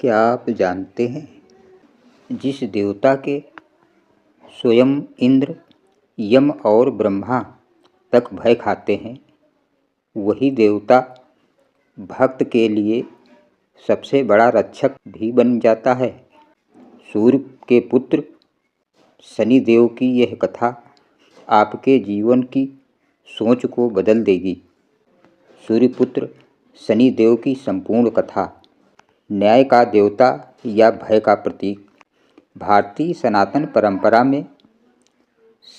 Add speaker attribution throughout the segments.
Speaker 1: क्या आप जानते हैं जिस देवता के स्वयं इंद्र, यम और ब्रह्मा तक भय खाते हैं, वही देवता भक्त के लिए सबसे बड़ा रक्षक भी बन जाता है। सूर्य के पुत्र शनिदेव की यह कथा आपके जीवन की सोच को बदल देगी। सूर्यपुत्र शनिदेव की संपूर्ण कथा, न्याय का देवता या भय का प्रतीक। भारतीय सनातन परंपरा में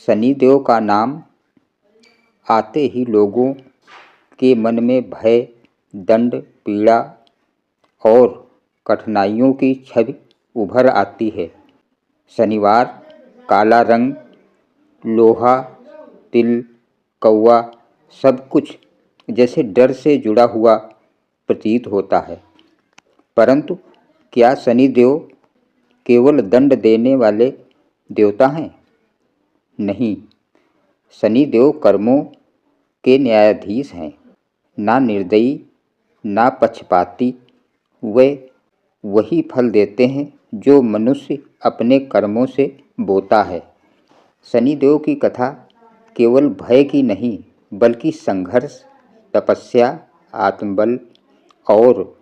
Speaker 1: शनिदेव का नाम आते ही लोगों के मन में भय, दंड, पीड़ा और कठिनाइयों की छवि उभर आती है। शनिवार, काला रंग, लोहा, तिल, कौवा, सब कुछ जैसे डर से जुड़ा हुआ प्रतीत होता है। परंतु क्या शनिदेव केवल दंड देने वाले देवता हैं? नहीं, शनिदेव कर्मों के न्यायाधीश हैं। ना निर्दयी, ना पक्षपाती, वे वही फल देते हैं जो मनुष्य अपने कर्मों से बोता है। शनिदेव की कथा केवल भय की नहीं, बल्कि संघर्ष, तपस्या, आत्मबल और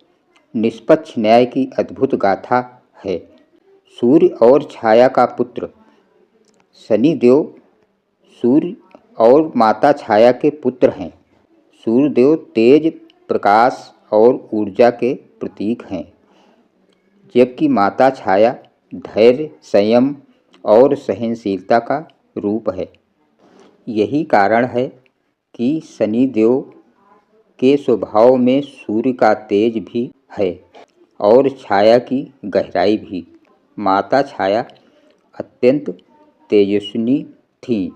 Speaker 1: निष्पक्ष न्याय की अद्भुत गाथा है। सूर्य और छाया का पुत्र शनिदेव सूर्य और माता छाया के पुत्र हैं। सूर्यदेव तेज, प्रकाश और ऊर्जा के प्रतीक हैं, जबकि माता छाया धैर्य, संयम और सहनशीलता का रूप है। यही कारण है कि शनिदेव के स्वभाव में सूर्य का तेज भी है और छाया की गहराई भी। माता छाया अत्यंत तेजस्विनी थीं।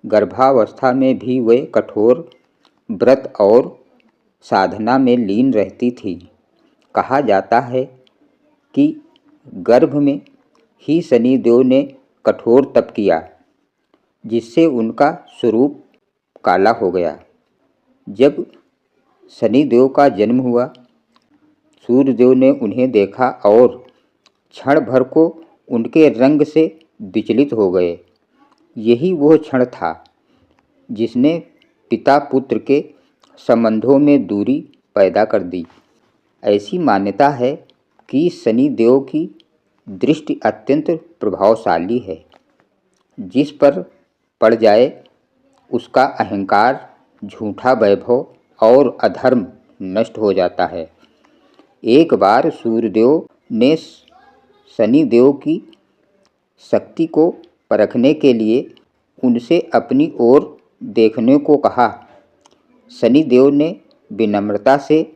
Speaker 1: गर्भावस्था में भी वे कठोर व्रत और साधना में लीन रहती थी। कहा जाता है कि गर्भ में ही शनिदेव ने कठोर तप किया, जिससे उनका स्वरूप काला हो गया। जब शनिदेव का जन्म हुआ, सूर्यदेव ने उन्हें देखा और क्षण भर को उनके रंग से विचलित हो गए। यही वो क्षण था जिसने पिता पुत्र के संबंधों में दूरी पैदा कर दी। ऐसी मान्यता है कि शनिदेव की दृष्टि अत्यंत प्रभावशाली है। जिस पर पड़ जाए उसका अहंकार, झूठा वैभव और अधर्म नष्ट हो जाता है। एक बार सूर्यदेव ने शनिदेव की शक्ति को परखने के लिए उनसे अपनी ओर देखने को कहा। शनिदेव ने विनम्रता से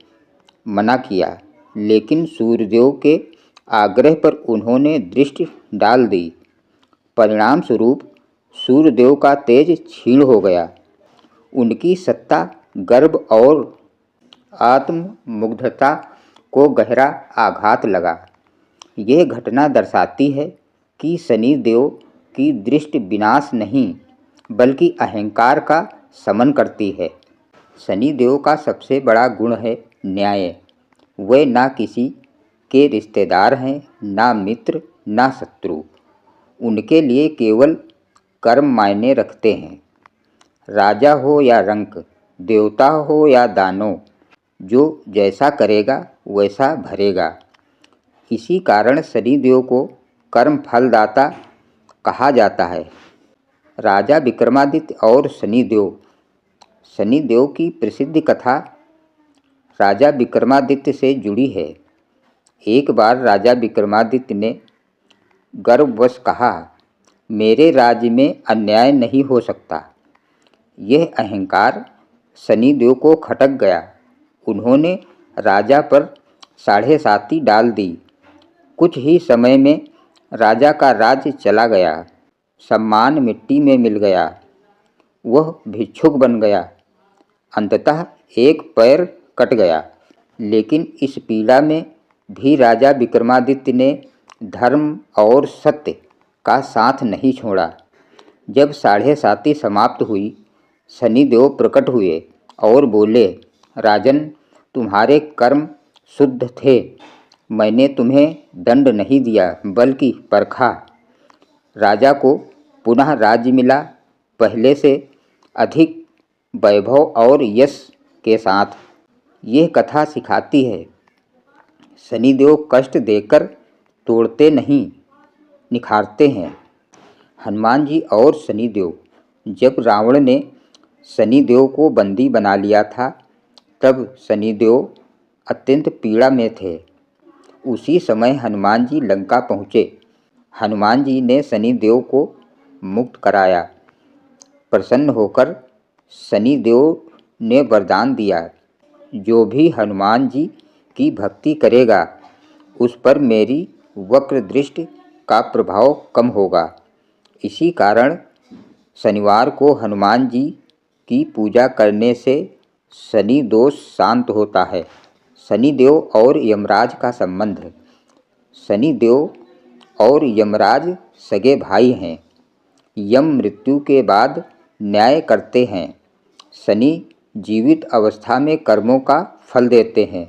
Speaker 1: मना किया, लेकिन सूर्यदेव के आग्रह पर उन्होंने दृष्टि डाल दी। परिणाम स्वरूप सूर्यदेव का तेज क्षीण हो गया। उनकी सत्ता, गर्व और आत्ममुग्धता को गहरा आघात लगा। यह घटना दर्शाती है कि शनिदेव की दृष्टि विनाश नहीं, बल्कि अहंकार का शमन करती है। शनिदेव का सबसे बड़ा गुण है न्याय। वे ना किसी के रिश्तेदार हैं, ना मित्र, ना शत्रु। उनके लिए केवल कर्म मायने रखते हैं। राजा हो या रंक, देवता हो या दानव, जो जैसा करेगा वैसा भरेगा। इसी कारण शनिदेव को कर्म फलदाता कहा जाता है। राजा विक्रमादित्य और शनिदेव। शनिदेव की प्रसिद्ध कथा राजा विक्रमादित्य से जुड़ी है। एक बार राजा विक्रमादित्य ने गर्ववश कहा, मेरे राज्य में अन्याय नहीं हो सकता। यह अहंकार शनिदेव को खटक गया। उन्होंने राजा पर साढ़े-साती डाल दी। कुछ ही समय में राजा का राज्य चला गया। सम्मान मिट्टी में मिल गया। वह भिक्षुक बन गया। अंततः एक पैर कट गया। लेकिन इस पीड़ा में भी राजा विक्रमादित्य ने धर्म और सत्य का साथ नहीं छोड़ा। जब साढ़े-साती समाप्त हुई, शनिदेव प्रकट हुए और बोले, राजन, तुम्हारे कर्म शुद्ध थे। मैंने तुम्हें दंड नहीं दिया बल्कि परखा। राजा को पुनः राज्य मिला, पहले से अधिक वैभव और यश के साथ। यह कथा सिखाती है, शनिदेव कष्ट देकर तोड़ते नहीं, निखारते हैं। हनुमान जी और शनिदेव। जब रावण ने शनिदेव को बंदी बना लिया था, तब शनिदेव अत्यंत पीड़ा में थे। उसी समय हनुमान जी लंका पहुँचे। हनुमान जी ने शनिदेव को मुक्त कराया। प्रसन्न होकर शनिदेव ने वरदान दिया, जो भी हनुमान जी की भक्ति करेगा उस पर मेरी वक्र दृष्टि का प्रभाव कम होगा। इसी कारण शनिवार को हनुमान जी की पूजा करने से शनि दोष शांत होता है। शनिदेव और यमराज का संबंध। शनिदेव और यमराज सगे भाई हैं। यम मृत्यु के बाद न्याय करते हैं। शनि जीवित अवस्था में कर्मों का फल देते हैं।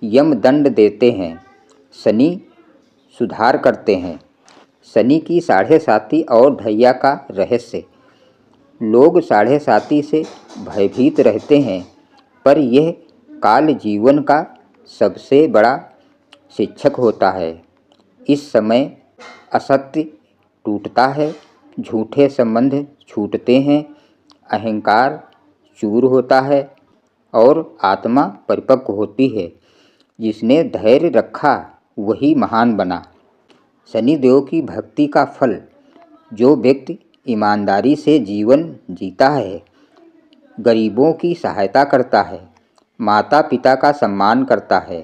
Speaker 1: यम दंड देते हैं। शनि सुधार करते हैं। शनि की साढ़े साती और ढैया का रहस्य। लोग साढ़े साती से भयभीत रहते हैं, पर यह काल जीवन का सबसे बड़ा शिक्षक होता है। इस समय असत्य टूटता है, झूठे संबंध छूटते हैं, अहंकार चूर होता है और आत्मा परिपक्व होती है। जिसने धैर्य रखा वही महान बना। शनिदेव की भक्ति का फल। जो व्यक्ति ईमानदारी से जीवन जीता है, गरीबों की सहायता करता है, माता पिता का सम्मान करता है,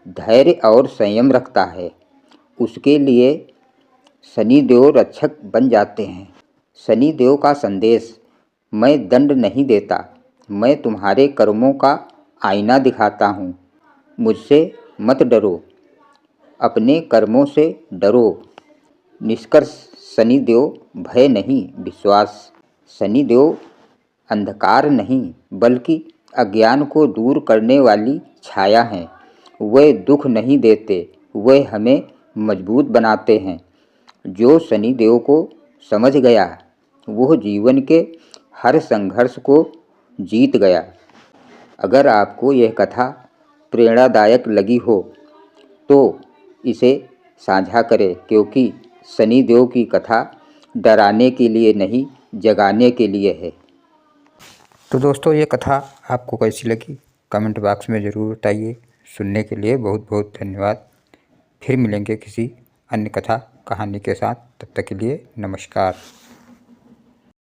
Speaker 1: धैर्य और संयम रखता है, उसके लिए शनिदेव रक्षक बन जाते हैं। शनिदेव का संदेश। मैं दंड नहीं देता, मैं तुम्हारे कर्मों का आईना दिखाता हूँ। मुझसे मत डरो, अपने कर्मों से डरो। निष्कर्ष। शनिदेव भय नहीं, विश्वास। शनिदेव अंधकार नहीं बल्कि अज्ञान को दूर करने वाली छाया हैं। वे दुख नहीं देते, वे हमें मजबूत बनाते हैं। जो शनिदेव को समझ गया वह जीवन के हर संघर्ष को जीत गया। अगर आपको यह कथा प्रेरणादायक लगी हो तो इसे साझा करें, क्योंकि शनिदेव की कथा डराने के लिए नहीं, जगाने के लिए है।
Speaker 2: तो दोस्तों, ये कथा आपको कैसी लगी कमेंट बॉक्स में ज़रूर बताइए। सुनने के लिए बहुत बहुत धन्यवाद। फिर मिलेंगे किसी अन्य कथा कहानी के साथ। तब तक के लिए नमस्कार।